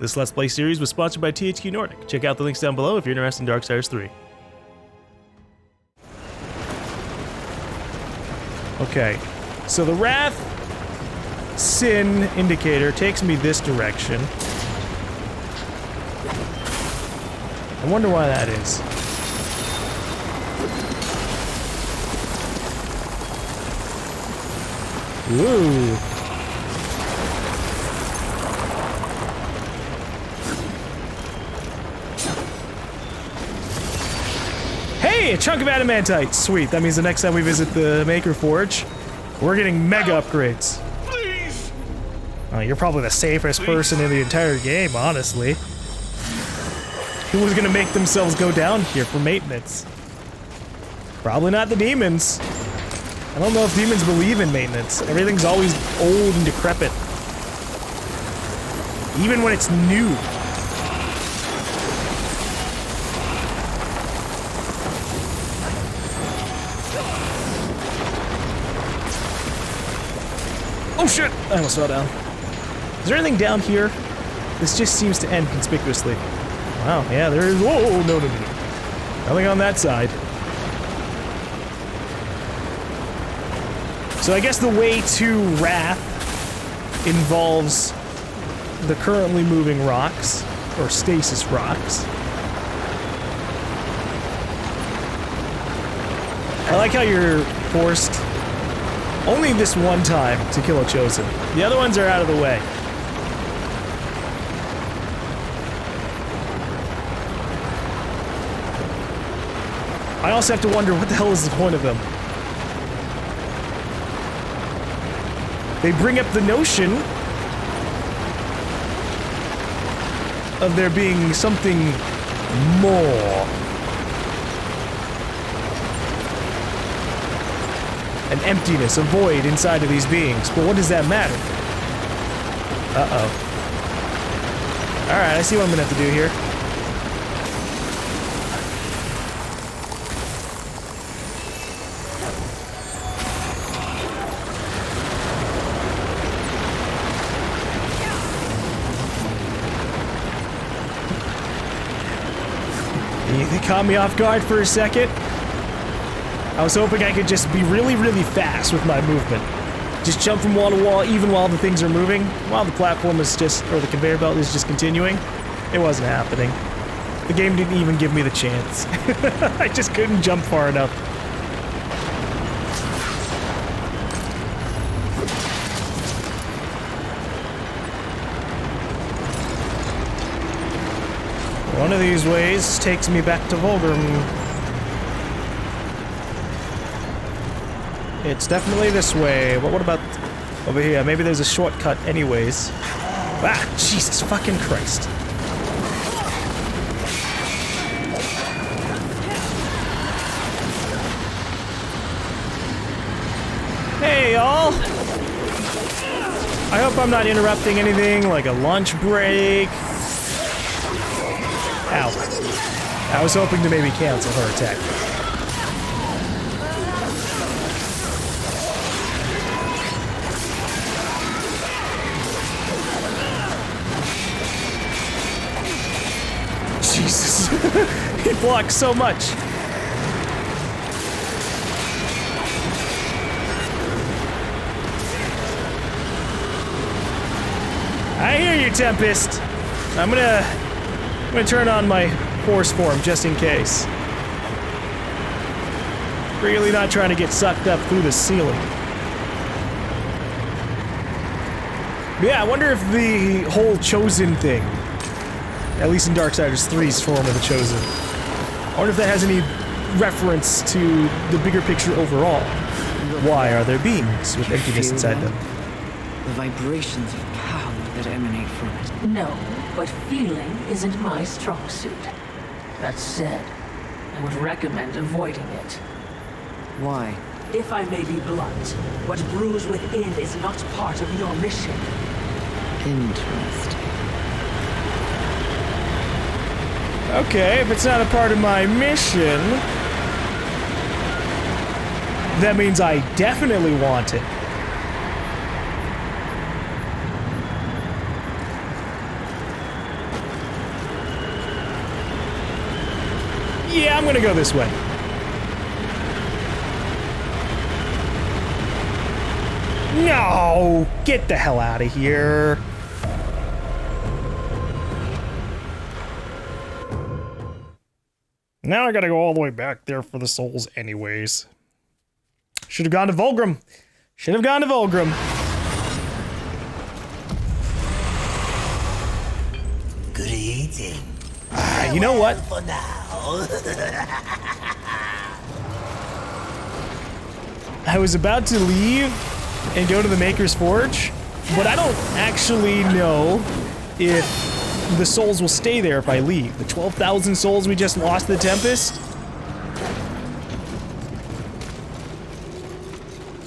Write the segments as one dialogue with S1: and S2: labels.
S1: This Let's Play series was sponsored by THQ Nordic. Check out the links down below if you're interested in Darksiders 3. Okay, so the Wrath Sin indicator takes me this direction. I wonder why that is. Ooh. Hey, a chunk of adamantite. Sweet. That means the next time we visit the Maker Forge, we're getting mega upgrades.
S2: Please.
S1: You're probably the safest person in the entire game, honestly. Who was gonna make themselves go down here for maintenance? Probably not the demons. I don't know if demons believe in maintenance. Everything's always old and decrepit. Even when it's new. Oh shit! I almost fell down. Is there anything down here? This just seems to end conspicuously. Wow, yeah, there is. Whoa, no. Nothing on that side. So I guess the way to Wrath involves the currently moving rocks, or stasis rocks. I like how you're forced only this one time to kill a Chosen. The other ones are out of the way. I also have to wonder what the hell is the point of them. They bring up the notion of there being something more. An emptiness, a void inside of these beings. But what does that matter? Uh-oh. Alright, I see what I'm gonna have to do here. They caught me off guard for a second. I was hoping I could just be really, really fast with my movement. Just jump from wall to wall even while the things are moving, while the platform is just, or the conveyor belt is just continuing. It wasn't happening. The game didn't even give me the chance. I just couldn't jump far enough. One of these ways takes me back to Volgrim. It's definitely this way, but what about over here? Maybe there's a shortcut anyways. Ah, Jesus fucking Christ. Hey, y'all! I hope I'm not interrupting anything, like a lunch break. Ow. I was hoping to maybe cancel her attack. Jesus. He blocks so much. I hear you, Tempest. I'm gonna turn on my force form just in case. Really not trying to get sucked up through the ceiling. But yeah, I wonder if the whole Chosen thing, at least in Darksiders 3's form of the Chosen, I wonder if that has any reference to the bigger picture overall. Why are there beings with emptiness inside them?
S3: The vibrations of power that emanate from it.
S4: No, but feeling isn't my strong suit. That said, I would recommend avoiding it.
S3: Why?
S4: If I may be blunt, what brews within is not part of your mission.
S3: Interesting.
S1: Okay, if it's not a part of my mission, that means I definitely want it. Yeah, I'm gonna go this way. No! Get the hell out of here. Now I gotta go all the way back there for the souls anyways. Should have gone to Vulgrim. Should have gone to Vulgrim.
S2: Good eating.
S1: You know what?
S2: For now.
S1: I was about to leave and go to the Maker's Forge, but I don't actually know if the souls will stay there if I leave. The 12,000 souls we just lost to the Tempest.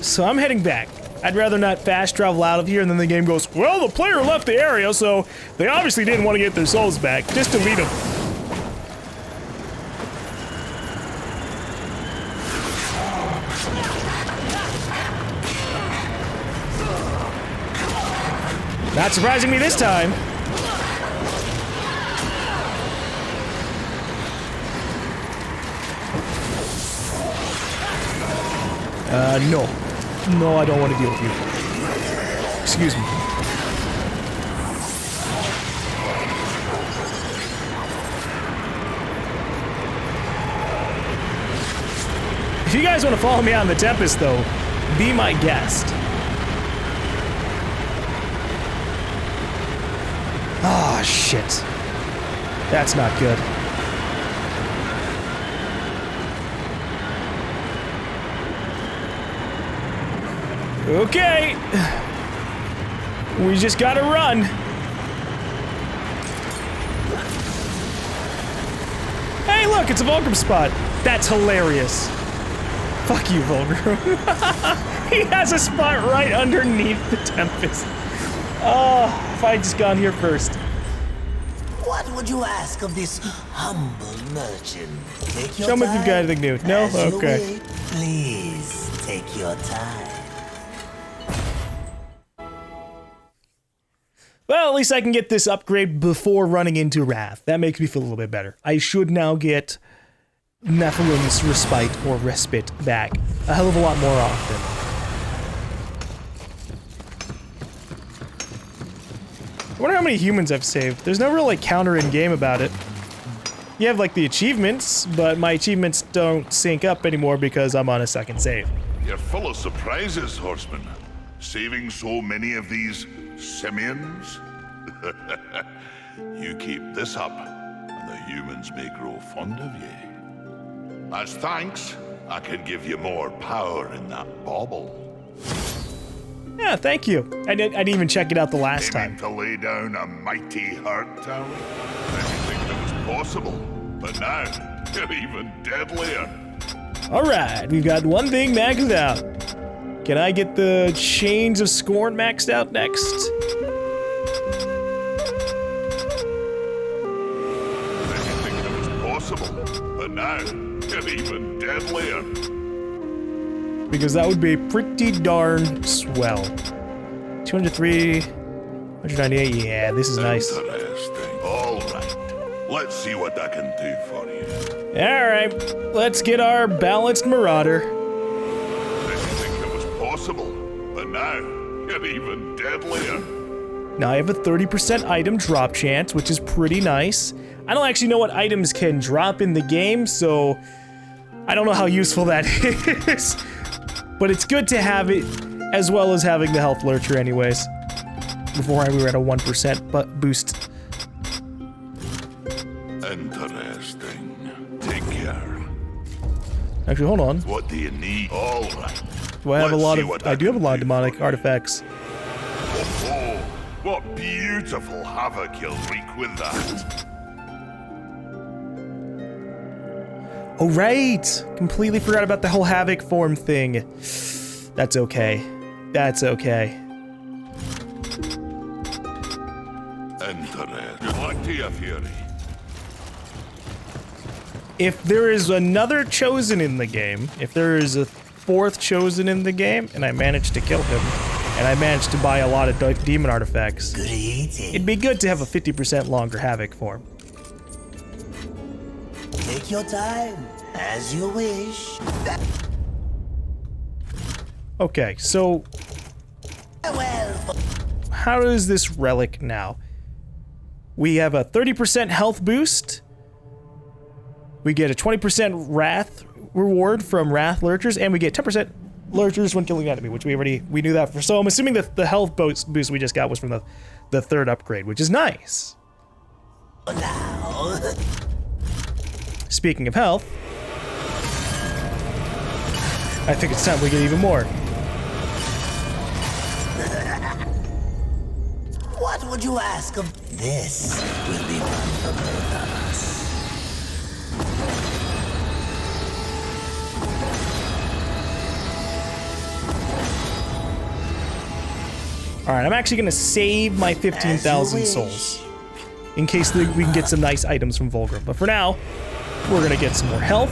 S1: So I'm heading back. I'd rather not fast travel out of here and then the game goes, well, the player left the area, so they obviously didn't want to get their souls back. Just delete them. Not surprising me this time. No. No, I don't want to deal with you. Excuse me. If you guys want to follow me on the Tempest, though, be my guest. Ah, shit. That's not good. Okay. We just gotta run. Hey, look, it's a Vulgrim spot. That's hilarious. Fuck you, Vulgrim. He has a spot right underneath the Tempest. Oh, if I had just gone here first.
S2: What would you ask of this humble merchant? Take your
S1: Show me if
S2: time.
S1: you've got anything new. No?
S2: As you
S1: Okay.
S2: wait, please take your time.
S1: Well, at least I can get this upgrade before running into Wrath. That makes me feel a little bit better. I should now get Nephilim's respite back a hell of a lot more often. I wonder how many humans I've saved. There's no real like counter in game about it. You have like the achievements, but my achievements don't sync up anymore because I'm on a second save.
S5: You're full of surprises, Horseman. Saving so many of these simians? You keep this up, and the humans may grow fond of you. As thanks, I can give you more power in that bauble.
S1: Yeah, thank you. I didn't even check it out the last
S5: Aiming
S1: time.
S5: to lay down a mighty hurt, Tally? I didn't think that was possible, but now you're even deadlier.
S1: Alright, we've got one thing maxed out. Can I get the Chains of Scorn maxed out next?
S5: I didn't think that was possible, but now you're even deadlier.
S1: Because that would be pretty darn swell. 203, 198, yeah, this is nice.
S5: Interesting. All right, let's see what I can do for you.
S1: Alright, let's get our balanced Marauder.
S5: I didn't think that was possible, but now you're even deadlier.
S1: Now I have a 30% item drop chance, which is pretty nice. I don't actually know what items can drop in the game, so I don't know how useful that is. But it's good to have it, as well as having the health lurcher anyways. Before we were at a 1% boost.
S5: Interesting. Take care.
S1: Actually, hold on.
S5: What do you need? All right.
S1: Do I have a
S5: Let's
S1: lot
S5: see
S1: of...
S5: what
S1: I do have a
S5: can
S1: lot of
S5: do
S1: demonic
S5: for you.
S1: artifacts.
S5: Oh, what beautiful havoc you'll wreak with that.
S1: Oh, right! Completely forgot about the whole Havoc form thing. That's okay. That's okay.
S5: Interesting. Good luck to you, Fury.
S1: If there is another Chosen in the game, if there is a fourth Chosen in the game, and I manage to kill him, and I manage to buy a lot of demon artifacts,
S2: Good eating.
S1: it'd be good to have a 50% longer Havoc form.
S2: Take Take your time, as you wish.
S1: Okay, so
S2: Well,
S1: how is this relic now? We have a 30% health boost. We get a 20% wrath reward from wrath lurchers, and we get 10% lurchers when killing an enemy, which we knew that for. So I'm assuming that the health boost we just got was from the third upgrade, which is nice.
S2: now.
S1: Speaking of health, I think it's time we get even more.
S2: What would you ask of this? Will be fun for both of us.
S1: Alright, I'm actually gonna save my 15,000
S2: wish.
S1: souls in case we can get some nice items from Vulgrim. But for now, we're gonna get some more health,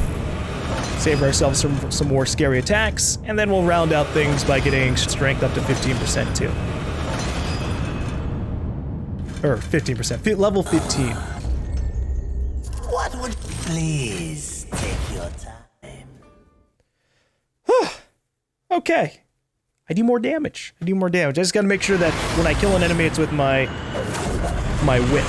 S1: save ourselves some more scary attacks, and then we'll round out things by getting strength up to 15% too. Or 15%, level 15.
S2: What would... Please, take your time.
S1: Okay. I do more damage. I just gotta make sure that when I kill an enemy, it's with my whip.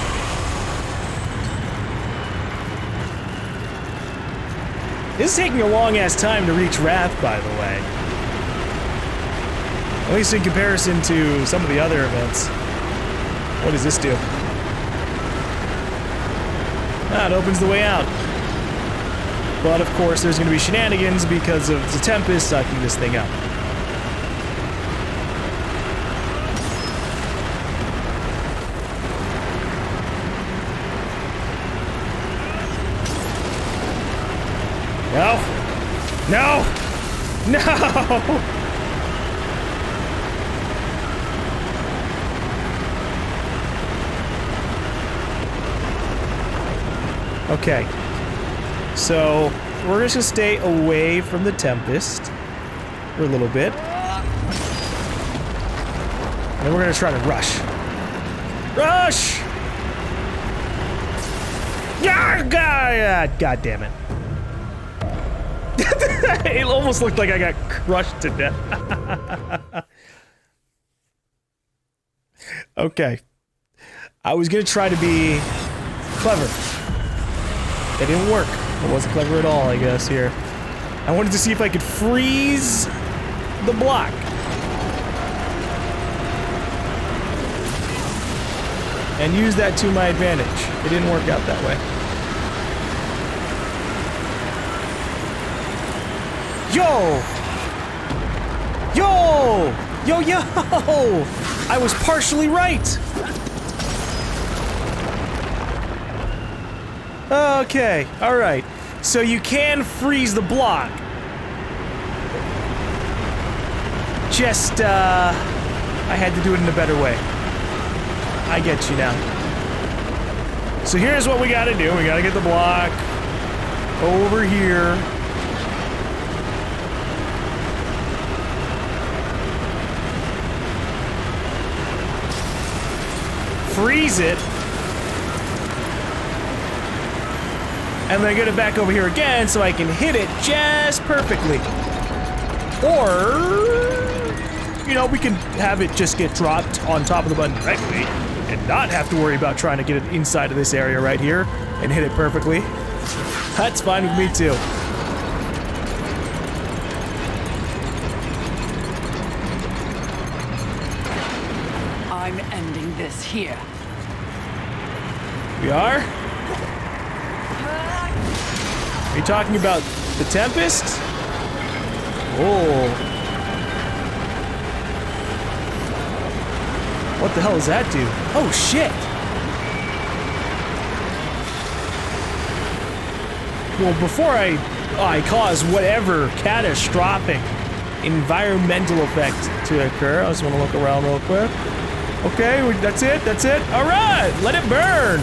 S1: This is taking a long-ass time to reach Wrath, by the way. At least in comparison to some of the other events. What does this do? Ah, it opens the way out. But of course, there's gonna be shenanigans because of the Tempest sucking this thing up. No! No! No! Okay. So, we're just gonna stay away from the Tempest for a little bit. And then we're gonna try to rush. Rush! Yeah, God damn it. It almost looked like I got crushed to death. Okay. I was gonna try to be clever. That didn't work. It wasn't clever at all, I guess, here. I wanted to see if I could freeze the block. And use that to my advantage. It didn't work out that way. Yo! Yo! Yo, yo! I was partially right! Okay, alright. So you can freeze the block. Just, I had to do it in a better way. I get you now. So here's what we gotta do. We gotta get the block over here. Freeze it. And then get it back over here again so I can hit it just perfectly. Or, you know, we can have it just get dropped on top of the button directly and not have to worry about trying to get it inside of this area right here and hit it perfectly. That's fine with me too.
S3: I'm ending this here.
S1: We are? Are you talking about the Tempest? Oh. What the hell does that do? Oh shit! Well, before I cause whatever catastrophic environmental effect to occur, I just want to look around real quick. Okay, that's it, that's it. All right, let it burn.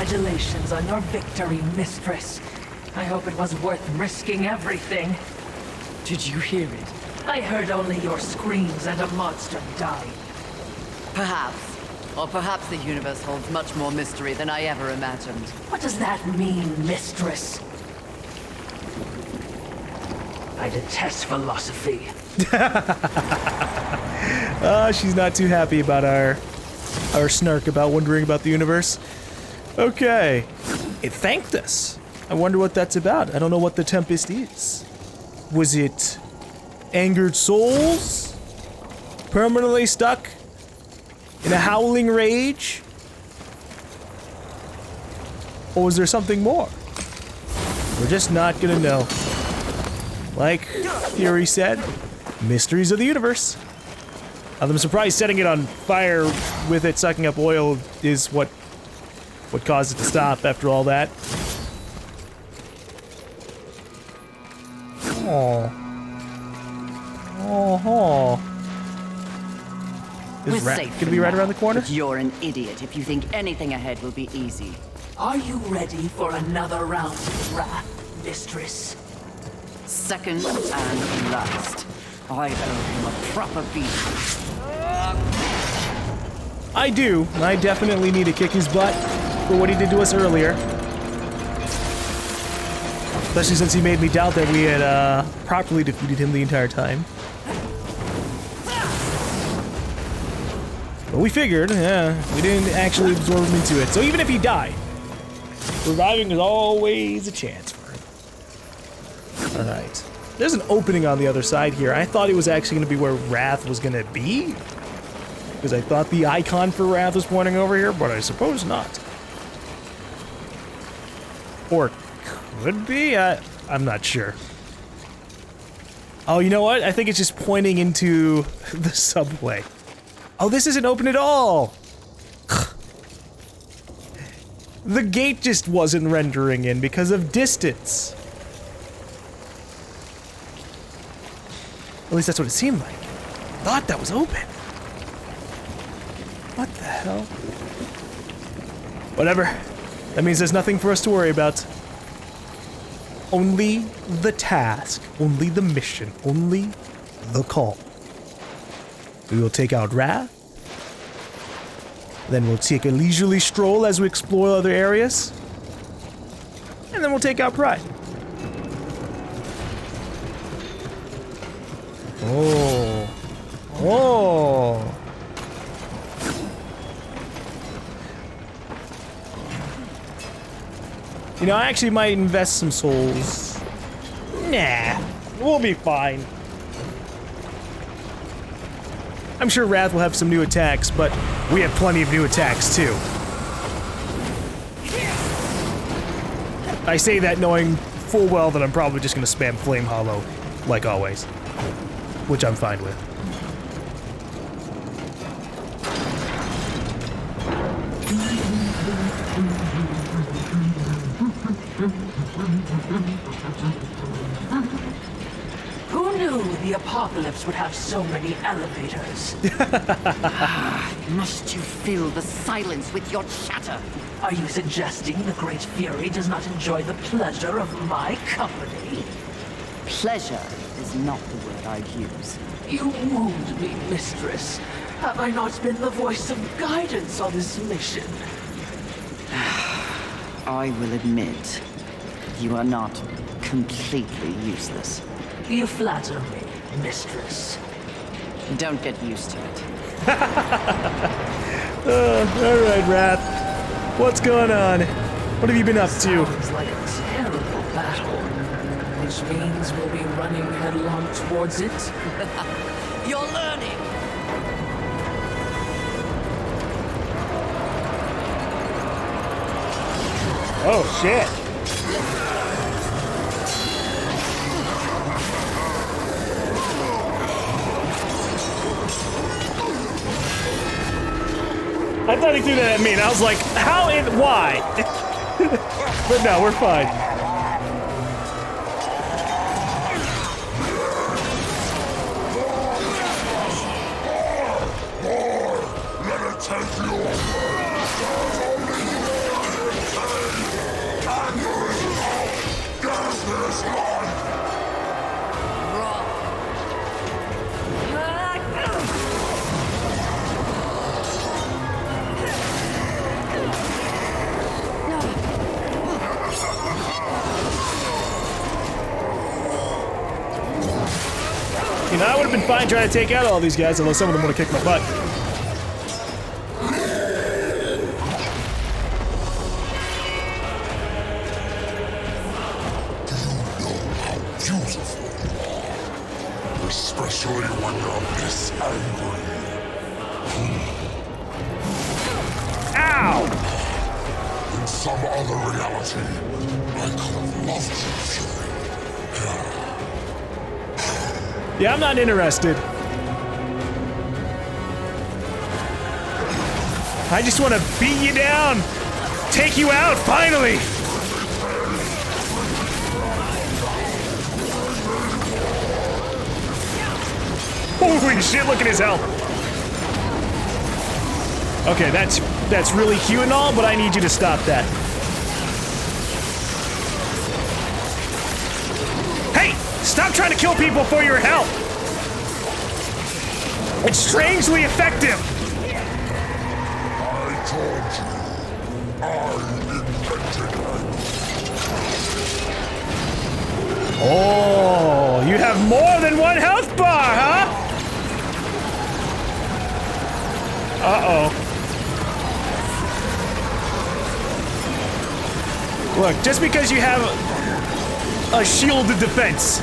S4: Congratulations on your victory, mistress. I hope it was worth risking everything.
S3: Did you hear it?
S4: I heard only your screams and a monster died.
S6: Perhaps. Or perhaps the universe holds much more mystery than I ever imagined.
S4: What does that mean, mistress? I detest philosophy.
S1: She's not too happy about our snark about wondering about the universe. Okay. It thanked us. I wonder what that's about. I don't know what the Tempest is. Was it angered souls? Permanently stuck in a howling rage? Or was there something more? We're just not gonna know. Like Fury said, mysteries of the universe. I'm surprised setting it on fire with it sucking up oil is what caused it to stop after all that. Oh. Oh.
S6: We're
S1: Is Rat
S6: safe
S1: gonna be
S6: for
S1: right
S6: now,
S1: around the corner?
S6: But you're an idiot if you think anything ahead will be easy.
S4: Are you ready for another round of wrath, mistress?
S6: Second and last. I owe him a proper beating.
S1: I do. I definitely need to kick his butt for what he did to us earlier. Especially since he made me doubt that we had properly defeated him the entire time. But we figured, yeah, we didn't actually absorb him into it. So even if he died, reviving is always a chance for him. Alright. There's an opening on the other side here. I thought it was actually going to be where Wrath was going to be. Because I thought the icon for Wrath was pointing over here, but I suppose not. Or could be? I'm not sure. Oh, you know what? I think it's just pointing into the subway. Oh, this isn't open at all! The gate just wasn't rendering in because of distance. At least that's what it seemed like. I thought that was open. What the hell? Whatever. That means there's nothing for us to worry about. Only the task, only the mission, only the call. We will take out Wrath. Then we'll take a leisurely stroll as we explore other areas. And then we'll take out Pride. Oh. Oh. You know, I actually might invest some souls. Nah, we'll be fine. I'm sure Wrath will have some new attacks, but we have plenty of new attacks too. I say that knowing full well that I'm probably just gonna spam Flame Hollow, like always. Which I'm fine with.
S4: Who knew the apocalypse would have so many elevators?
S6: Must you fill the silence with your chatter?
S4: Are you suggesting the Great Fury does not enjoy the pleasure of my company?
S6: Pleasure is not the word I'd use.
S4: You wound me, mistress. Have I not been the voice of guidance on this mission?
S6: I will admit, you are not completely useless.
S4: You flatter me, mistress.
S6: Don't get used to it.
S1: Alright, Wrath. What's going on? What have you been up to?
S4: Sounds like a terrible battle. Which means we'll be running headlong towards it.
S6: You're learning!
S1: Oh, shit. I thought he threw that at me, and I was like, how and why? But no, we're fine. You know, I would have been fine trying to take out all these guys, unless some of them want to kick my butt.
S7: Especially when you're this angry.
S1: Ow!
S7: In some other reality, I could have loved you, Fury.
S1: Yeah, I'm not interested. I just want to beat you down, take you out, finally! Holy shit, look at his health. Okay, that's really cute and all, but I need you to stop that. Hey! Stop trying to kill people for your health! It's strangely effective!
S7: I told you, I invented it.
S1: Oh, you have more than one health bar, huh? Uh-oh. Look, just because you have a shielded defense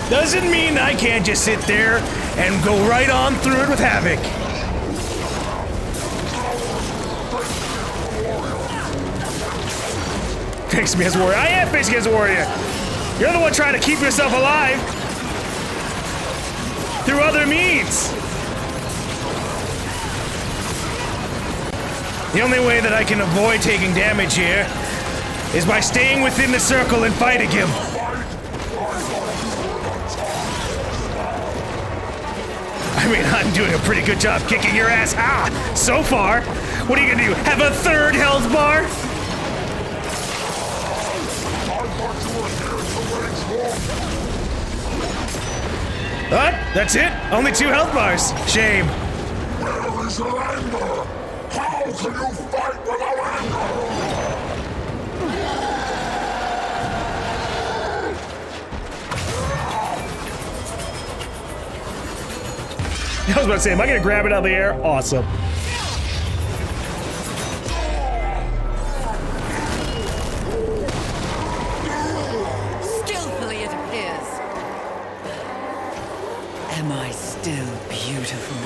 S1: doesn't mean I can't just sit there and go right on through it with Havoc. Face me as a warrior. I am facing as a warrior. You're the one trying to keep yourself alive through other means. The only way that I can avoid taking damage here is by staying within the circle and fighting him. I mean, I'm doing a pretty good job kicking your ass. So far. What are you gonna do? Have a third health bar? What? That's it? Only 2 health bars. Shame.
S7: Where is your anger? How can you fight without anger?
S1: I was about to say, am I gonna grab it out of the air? Awesome.
S6: Skillfully it appears. Am I still beautiful?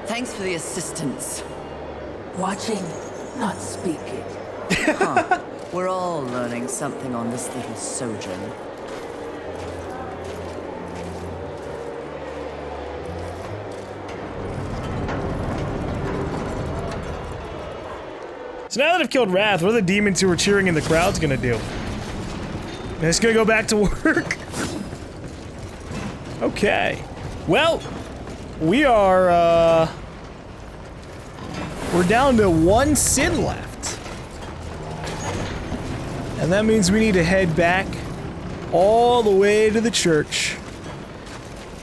S6: Thanks for the assistance.
S4: Watching, not speaking.
S6: Huh. We're all learning something on this little sojourn.
S1: So now that I've killed Wrath, what are the demons who were cheering in the crowds gonna do? They're just gonna go back to work? Okay. Well, we are, we're down to 1 sin left. And that means we need to head back all the way to the church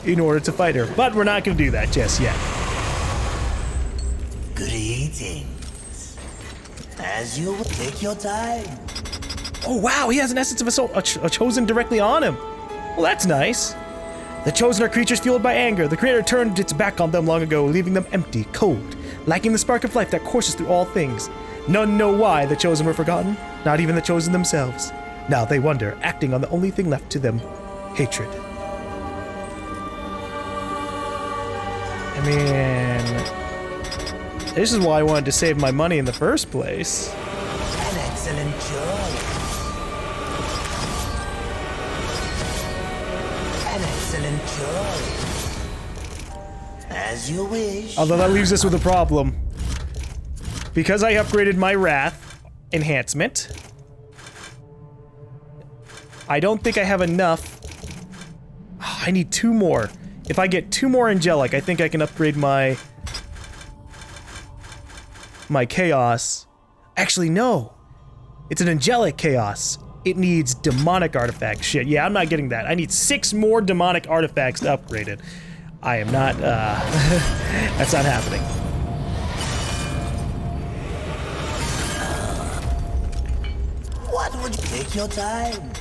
S1: in order to fight her. But we're not gonna do that just yet.
S2: Greetings. As you take your time.
S1: Oh wow, he has an essence of a soul, a chosen directly on him. Well, that's nice. The chosen are creatures fueled by anger. The creator turned its back on them long ago, leaving them empty, cold, lacking the spark of life that courses through all things. None know why the chosen were forgotten, not even the chosen themselves. Now they wonder, acting on the only thing left to them, hatred. I mean, this is why I wanted to save my money in the first place.
S2: An excellent choice. An excellent choice. As you wish.
S1: Although that leaves us with a problem. Because I upgraded my Wrath enhancement, I don't think I have enough. Oh, I need 2 more. If I get 2 more Angelic, I think I can upgrade my Chaos. Actually, no. It's an Angelic Chaos. It needs Demonic Artifact. Shit, yeah, I'm not getting that. I need 6 more Demonic Artifacts to upgrade it. I am not, that's not happening.
S2: What would you take your time?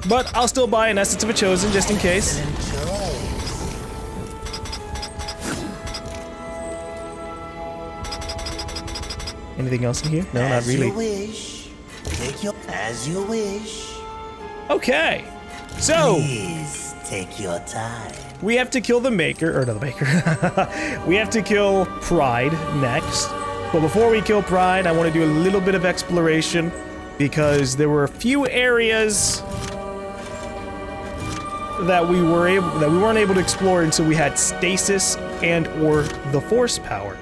S1: But I'll still buy an Essence of a Chosen just in case.
S2: Enjoy.
S1: Anything else in here? No, not really.
S2: As you wish. As you wish.
S1: Okay. So,
S2: Please take your time.
S1: we have to kill the Maker, or no, the Maker. We have to kill Pride next. But before we kill Pride, I want to do a little bit of exploration because there were a few areas that we weren't able to explore until we had stasis and or the Force power.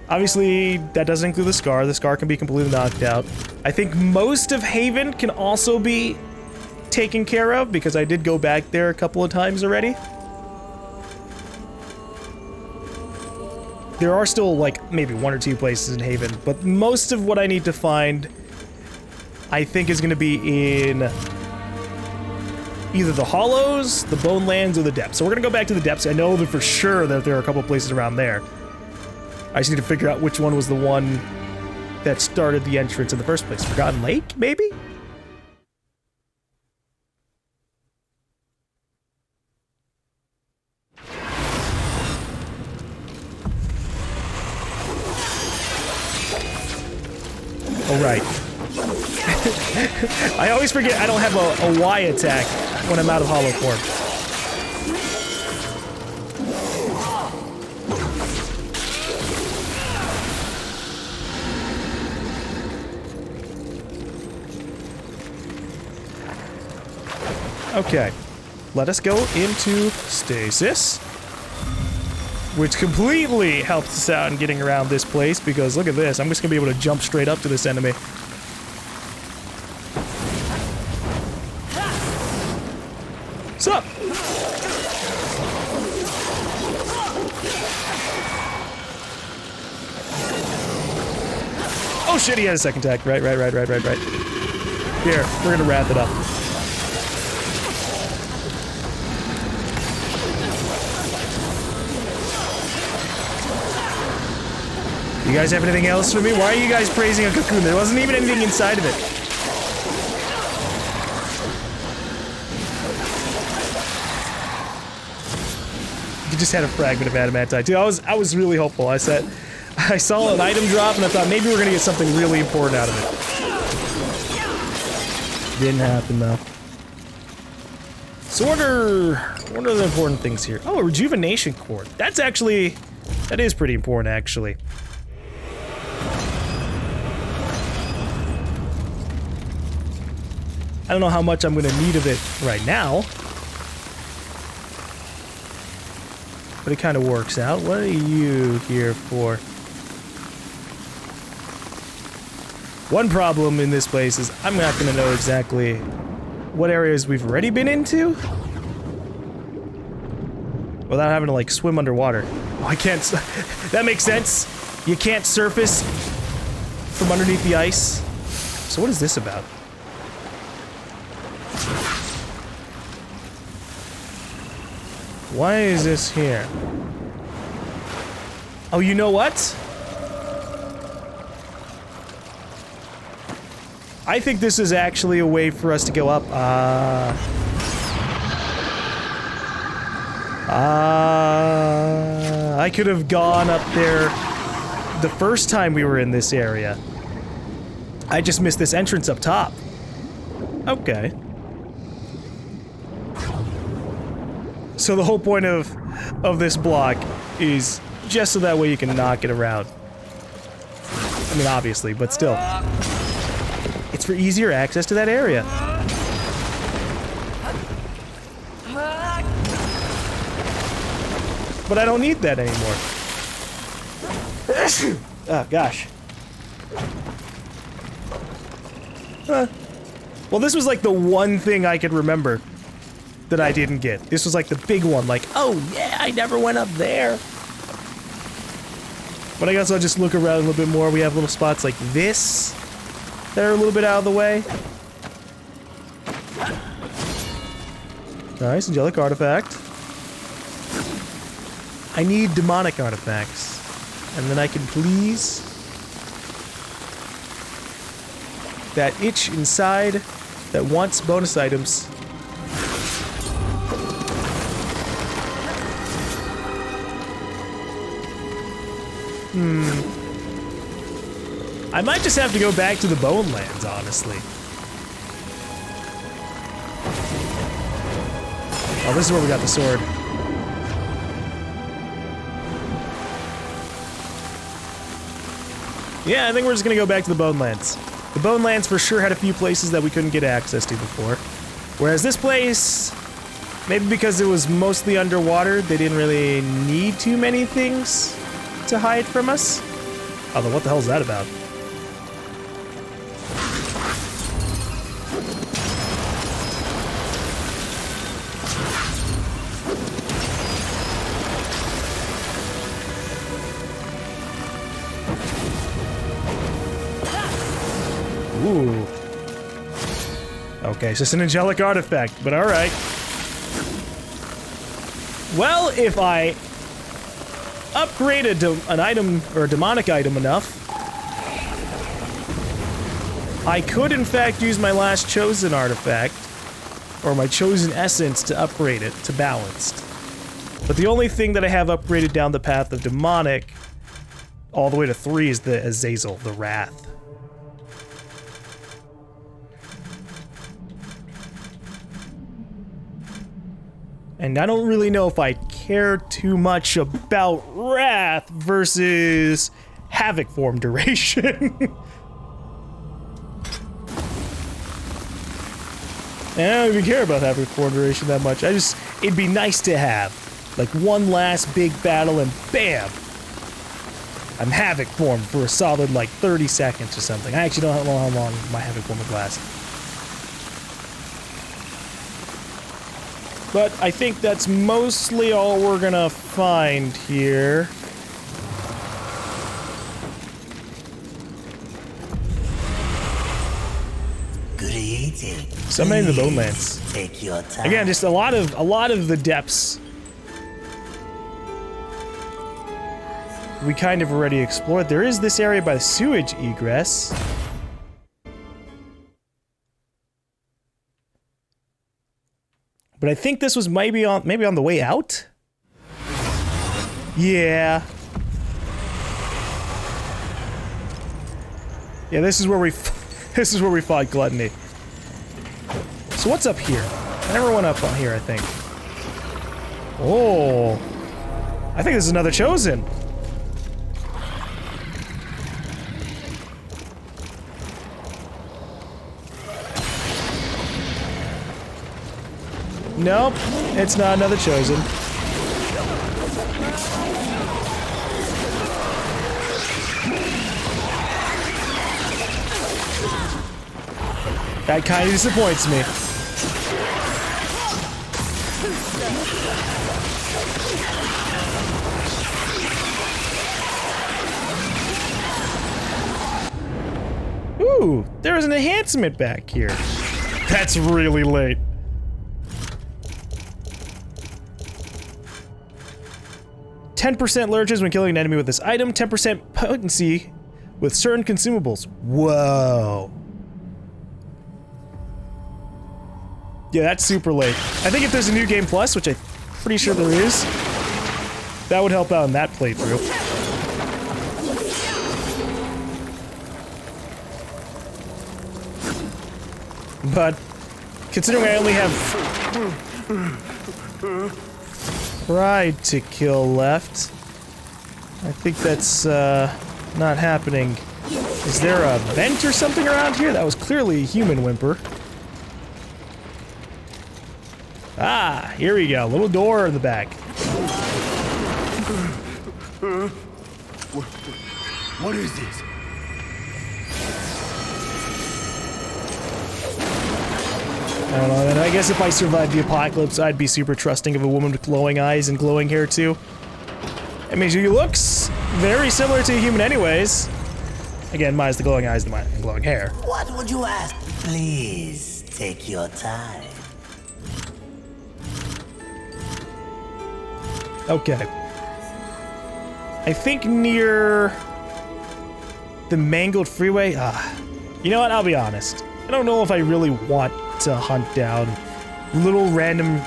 S1: Obviously, that doesn't include the Scar. The Scar can be completely knocked out. I think most of Haven can also be taken care of because I did go back there a couple of times already. There are still, like, maybe 1 or 2 places in Haven, but most of what I need to find, I think, is going to be in either the Hollows, the Bone Lands, or the Depths. So we're going to go back to the Depths. I know that for sure that there are a couple of places around there. I just need to figure out which one was the one that started the entrance in the first place. Forgotten Lake, maybe? Oh, right. I always forget I don't have a Y attack when I'm out of hollow form. Okay, let us go into stasis, which completely helps us out in getting around this place because look at this, I'm just gonna be able to jump straight up to this enemy. What's up? Oh shit, he had a second attack. Right. Here, we're gonna wrap it up. You guys have anything else for me? Why are you guys praising a cocoon? There wasn't even anything inside of it. You just had a fragment of adamantite too. I was really hopeful. I saw an item drop and I thought maybe we're gonna get something really important out of it. Didn't happen though. So what are the important things here? Oh, a rejuvenation cord. That is pretty important actually. I don't know how much I'm gonna need of it right now. But it kind of works out. What are you here for? One problem in this place is I'm not gonna know exactly what areas we've already been into without having to like swim underwater. Oh, I can't. That makes sense. You can't surface from underneath the ice. So what is this about? Why is this here? Oh, you know what? I think this is actually a way for us to go up. I could have gone up there the first time we were in this area. I just missed this entrance up top. Okay. So the whole point of this block is just so that way you can knock it around. I mean, obviously, but still. It's for easier access to that area. but I don't need that anymore. Oh, gosh. Well, this was like the one thing I could remember that I didn't get. This was like the big one, like, oh yeah, I never went up there. But I guess I'll just look around a little bit more. We have little spots like this that are a little bit out of the way. Nice, angelic artifact. I need demonic artifacts. And then I can please that itch inside that wants bonus items. I might just have to go back to the Bone Lands, honestly. Oh, this is where we got the sword. Yeah, I think we're just gonna go back to the Bone Lands. The Bone Lands for sure had a few places that we couldn't get access to before. Whereas this place, maybe because it was mostly underwater, they didn't really need too many things to hide from us. Although, what the hell is that about? Ooh. Okay, it's just an angelic artifact, but alright. Well, if I upgraded an item, or a demonic item enough, I could in fact use my last chosen artifact, or my chosen essence to upgrade it to balanced. But the only thing that I have upgraded down the path of demonic, all the way to 3, is the Azazel, the Wrath. And I don't really know if I care too much about Wrath versus Havoc form duration. And I don't even care about Havoc form duration that much. It'd be nice to have. Like one last big battle and BAM! I'm Havoc form for a solid like 30 seconds or something. I actually don't know how long my Havoc form would last. But I think that's mostly all we're gonna find here.
S2: Greetings.
S1: Summoning the Bone Lands.
S2: Take your time.
S1: Again, just a lot of the depths we kind of already explored. There is this area by the sewage egress. But I think this was maybe on the way out? Yeah. Yeah, this is where we fought Gluttony. So what's up here? I never went up on here, I think. Oh. I think this is another chosen. Nope, it's not another chosen. That kind of disappoints me. Ooh, there's an enhancement back here. That's really late. %10 lurches when killing an enemy with this item, 10% potency with certain consumables. Whoa. Yeah, that's super late. I think if there's a new game plus, which I'm pretty sure there is, that would help out in that playthrough. But considering I only have Pride to kill left, I think that's not happening. Is there a vent or something around here? That was clearly a human whimper. Ah, here we go. Little door in the back.
S8: What is this?
S1: I don't know, and I guess if I survived the apocalypse, I'd be super trusting of a woman with glowing eyes and glowing hair too. I mean, she looks very similar to a human anyways. Again, minus the glowing eyes and the glowing hair.
S2: What would you ask? Please take your time.
S1: Okay. I think near the mangled freeway. You know what? I'll be honest. I don't know if I really want to hunt down little random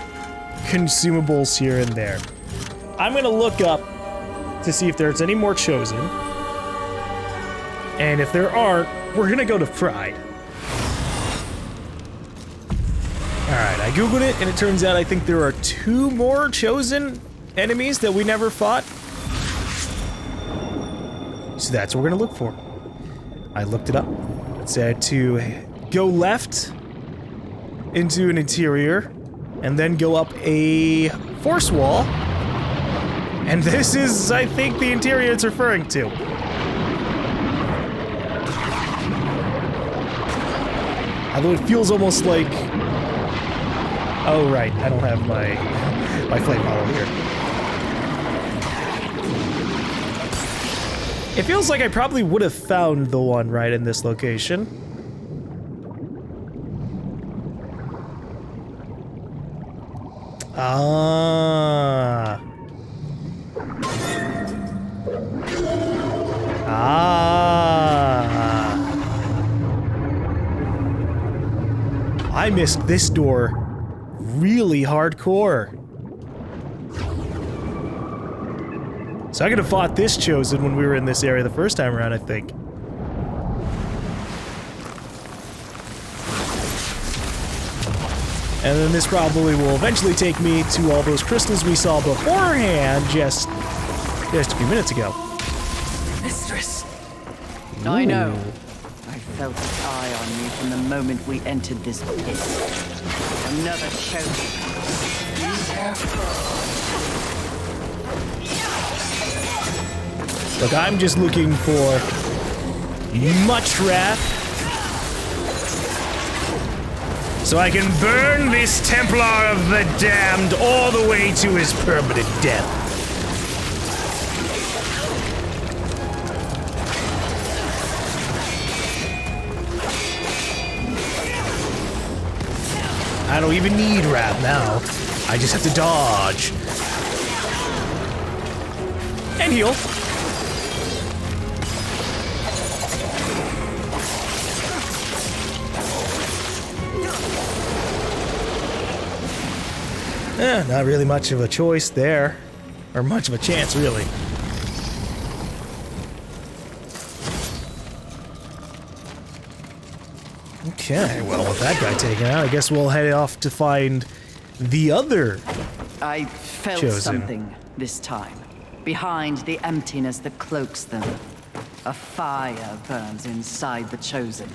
S1: consumables here and there. I'm gonna look up to see if there's any more chosen. And if there aren't, we're gonna go to Pride. Alright, I googled it and it turns out I think there are 2 more chosen enemies that we never fought. So that's what we're gonna look for. I looked it up. It said to go left into an interior and then go up a force wall. And this is, I think, the interior it's referring to. Although it feels almost like... Oh, right, I don't have my flame hollow here. It feels like I probably would have found the one right in this location. Ah. I missed this door really hardcore. So I could have fought this chosen when we were in this area the first time around, I think. And then this probably will eventually take me to all those crystals we saw beforehand just a few minutes ago.
S6: Mistress.
S1: Ooh.
S6: I know. I felt its eye on me from the moment we entered this pit. Another chosen. Be careful.
S1: Look, I'm just looking for much wrath, so I can burn this Templar of the Damned all the way to his permanent death. I don't even need wrath now. I just have to dodge. And heal. Not really much of a choice there. Or much of a chance, really. Okay, well, with that guy taken out, I guess we'll head off to find the other
S6: I felt
S1: chosen.
S6: something this time. Behind the emptiness that cloaks them. A fire burns inside the chosen.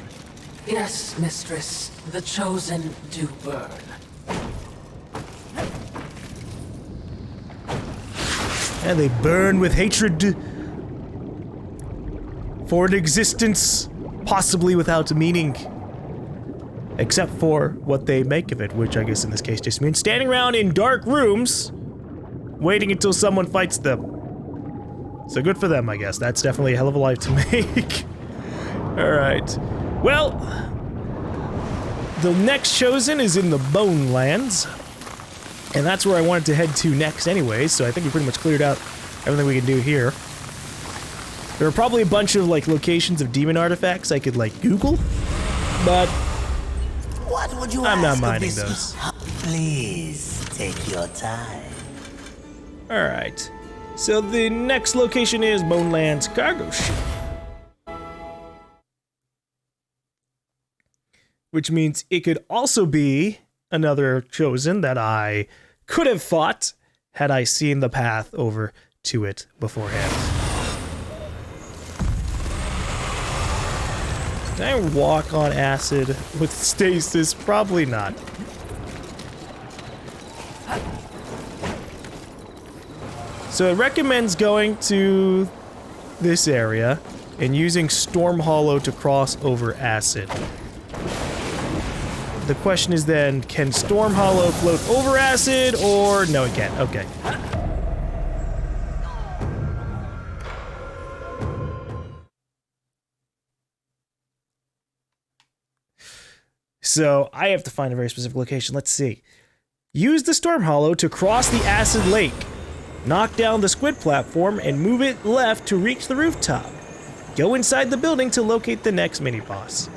S4: Yes, mistress. The chosen do burn.
S1: And they burn with hatred for an existence possibly without a meaning. Except for what they make of it, which I guess in this case just means standing around in dark rooms, waiting until someone fights them. So good for them, I guess. That's definitely a hell of a life to make. Alright. Well, the next chosen is in the Bone Lands. And that's where I wanted to head to next anyways, so I think we pretty much cleared out everything we can do here. There are probably a bunch of, like, locations of demon artifacts I could, like, Google, but
S2: What would you
S1: I'm not
S2: ask of
S1: minding
S2: this?
S1: those.
S2: Please take your time.
S1: Alright. So the next location is Bone Lands Cargo Ship. Which means it could also be another chosen that I could have fought had I seen the path over to it beforehand. Can I walk on acid with stasis? Probably not. So it recommends going to this area and using Storm Hollow to cross over acid. The question is then, can Storm Hollow float over acid, or no it can't? Okay. So I have to find a very specific location. Let's see. Use the Storm Hollow to cross the acid lake. Knock down the squid platform and move it left to reach the rooftop. Go inside the building to locate the next mini-boss.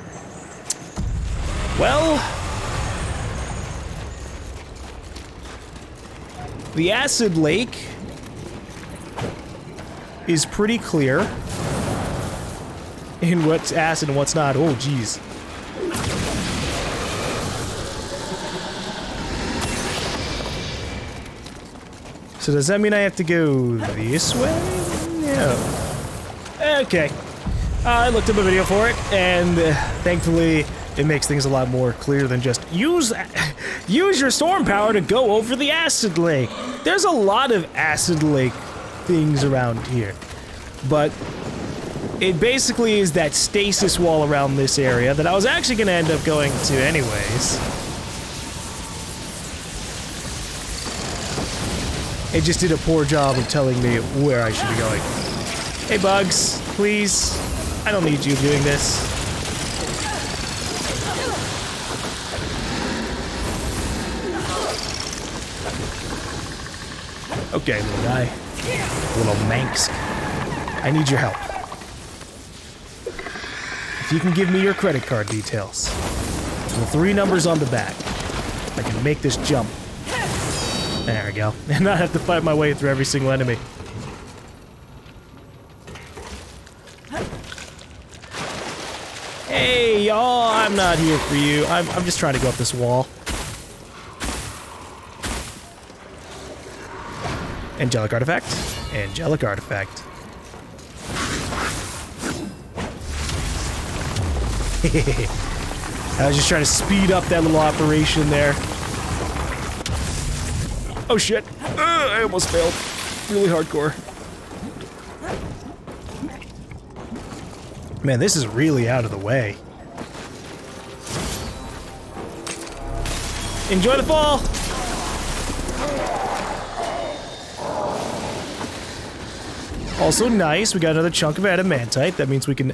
S1: Well, the acid lake is pretty clear in what's acid and what's not. Oh, geez. So does that mean I have to go this way? No. Okay. I looked up a video for it, and thankfully it makes things a lot more clear than just use your storm power to go over the acid lake. There's a lot of acid lake things around here, but it basically is that stasis wall around this area that I was actually going to end up going to anyways. It just did a poor job of telling me where I should be going. Hey bugs, please. I don't need you doing this. Okay, little guy. Little Manx. I need your help. If you can give me your credit card details, the 3 numbers on the back, I can make this jump. There we go. And not have to fight my way through every single enemy. Hey, y'all, I'm not here for you. I'm just trying to go up this wall. Angelic artifact. Angelic artifact. I was just trying to speed up that little operation there. Oh shit. I almost failed. Really hardcore. Man, this is really out of the way. Enjoy the fall! Also nice, we got another chunk of adamantite. That means we can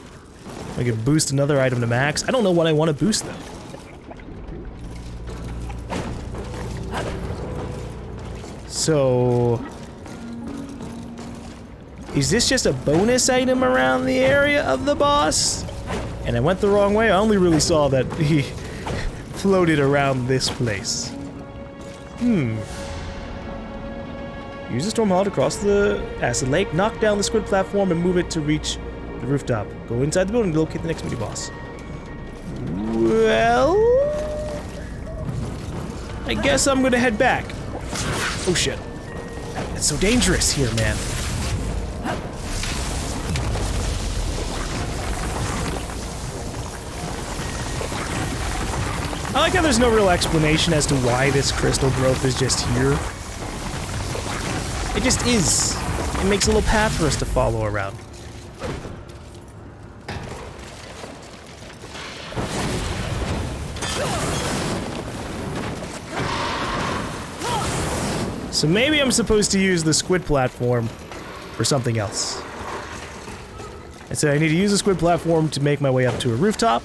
S1: boost another item to max. I don't know what I want to boost though. So, is this just a bonus item around the area of the boss? And I went the wrong way? I only really saw that he floated around this place. Use the Storm Hollow to cross the acid lake, knock down the squid platform, and move it to reach the rooftop. Go inside the building to locate the next mini-boss. Well, I guess I'm gonna head back. Oh shit. It's so dangerous here, man. I like how there's no real explanation as to why this crystal growth is just here. It just is. It makes a little path for us to follow around. So maybe I'm supposed to use the squid platform for something else. And so I need to use the squid platform to make my way up to a rooftop.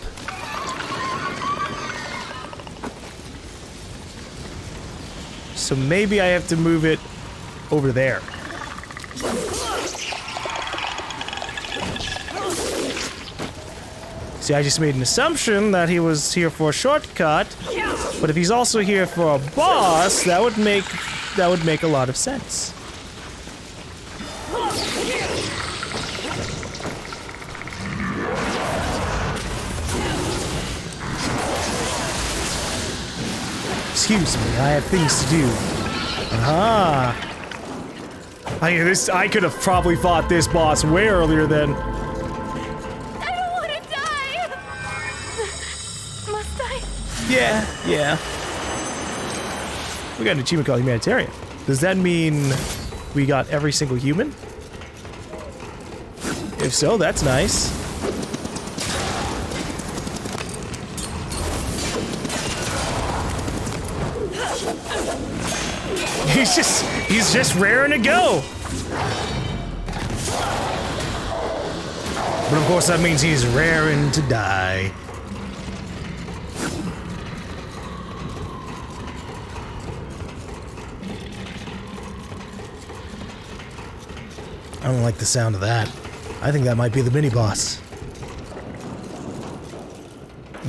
S1: So maybe I have to move it over there. See, I just made an assumption that he was here for a shortcut, but if he's also here for a boss, that would make a lot of sense. Excuse me, I have things to do. Aha! I could have probably fought this boss way earlier than.
S8: I don't want to die! Must I?
S1: Yeah. We got an achievement called Humanitarian. Does that mean we got every single human? If so, that's nice. He's just raring to go. But of course that means he's raring to die. I don't like the sound of that. I think that might be the mini-boss.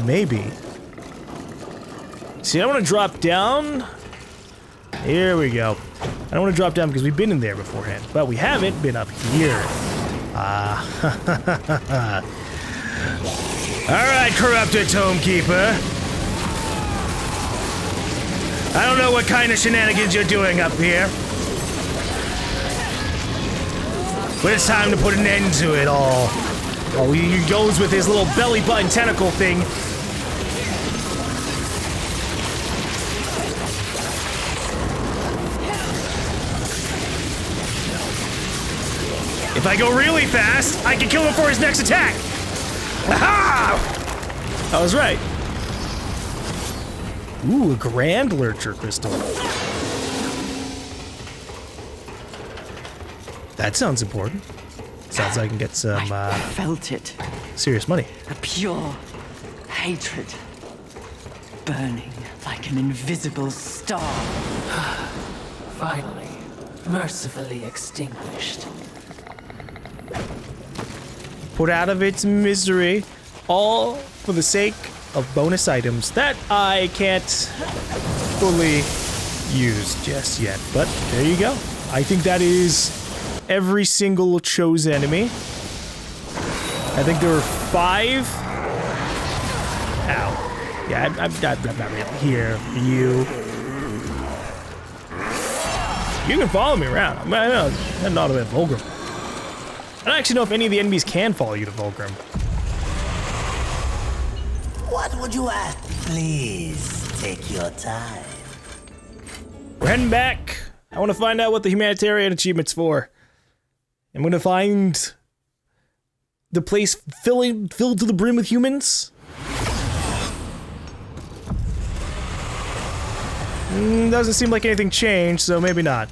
S1: Maybe. See, I want to drop down. Here we go. I don't want to drop down because we've been in there beforehand, but we haven't been up here. Alright, corrupted Tomekeeper. I don't know what kind of shenanigans you're doing up here, but it's time to put an end to it all. Oh, he goes with his little belly button tentacle thing. If I go really fast, I can kill him for his next attack! Aha! I was right. Ooh, a Grand Lurcher Crystal. That sounds important. Sounds like I can get some,
S6: I felt it.
S1: serious money.
S6: A pure hatred. Burning like an invisible star.
S4: Finally, mercifully extinguished.
S1: Put out of its misery, all for the sake of bonus items that I can't fully use just yet. But there you go. I think that is every single chosen enemy. I think there were 5. Ow. Yeah, I'm not really here for you. You can follow me around. I'm not a Vulgrim. I don't actually know if any of the enemies can follow you to Vulgrim.
S2: What would you ask? Please, take your time.
S1: We're heading back. I want to find out what the humanitarian achievement's for. I'm going to find the place filled to the brim with humans. Doesn't seem like anything changed, so maybe not.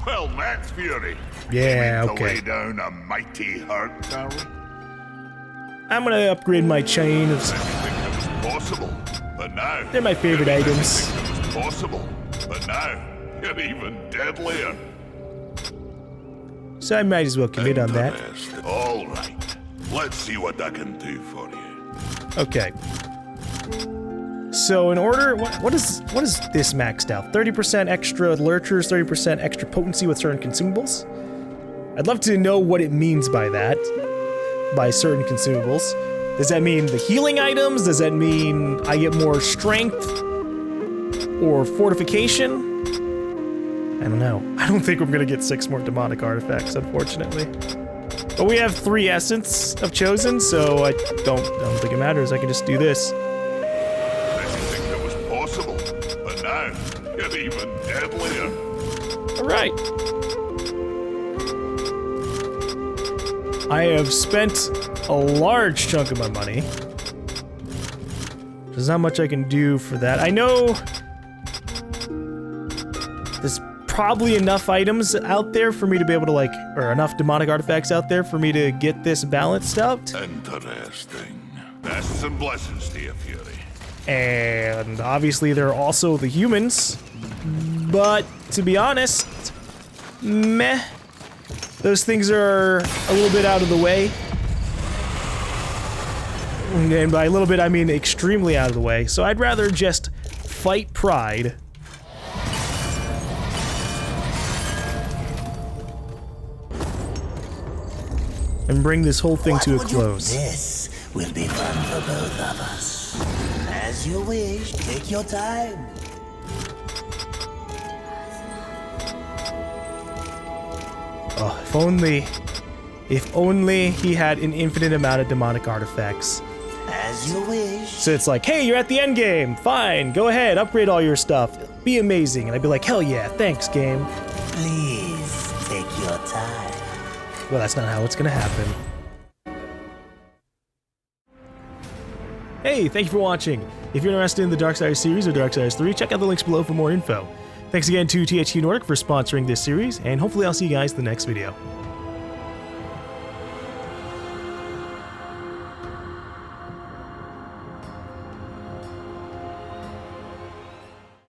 S5: Well, Matt Fury.
S1: Yeah,
S5: aiming to
S1: okay.
S5: lay down a mighty hurt, are we?
S1: I'm going to upgrade my chain of...
S5: Didn't think it was possible, but now...
S1: They're my favorite
S5: Didn't
S1: items.
S5: think it was possible, but now you're even deadlier.
S1: So I might as well commit on that.
S5: Interesting. All right. Let's see what I can do for you.
S1: Okay. So in order, what is this maxed out? 30% extra lurchers, 30% extra potency with certain consumables? I'd love to know what it means by that. By certain consumables. Does that mean the healing items? Does that mean I get more strength? Or fortification? I don't know. I don't think I'm gonna get 6 more demonic artifacts, unfortunately. But we have 3 essence of chosen, so I don't think it matters. I can just do this.
S5: Didn't think it was possible, but now you're even deadlier.
S1: All right. I have spent a large chunk of my money. There's not much I can do for that. I know there's probably enough items out there for me to be able to or enough demonic artifacts out there for me to get this balanced out.
S5: Interesting. Bests and blessings to you, Fury.
S1: And obviously there are also the humans. But to be honest, meh. Those things are a little bit out of the way. And by a little bit, I mean extremely out of the way. So I'd rather just fight Pride. And bring this whole thing to a close.
S2: This will be fun for both of us. As you wish, take your time.
S1: Oh, if only he had an infinite amount of demonic artifacts.
S2: As you wish.
S1: So it's like, hey, you're at the end game. Fine, go ahead, upgrade all your stuff. Be amazing. And I'd be like, hell yeah, thanks, game.
S2: Please take your time.
S1: Well, that's not how it's gonna happen. Hey, thank you for watching. If you're interested in the Darksiders series or Darksiders 3, check out the links below for more info. Thanks again to THQ Nordic for sponsoring this series, and hopefully I'll see you guys in the next video.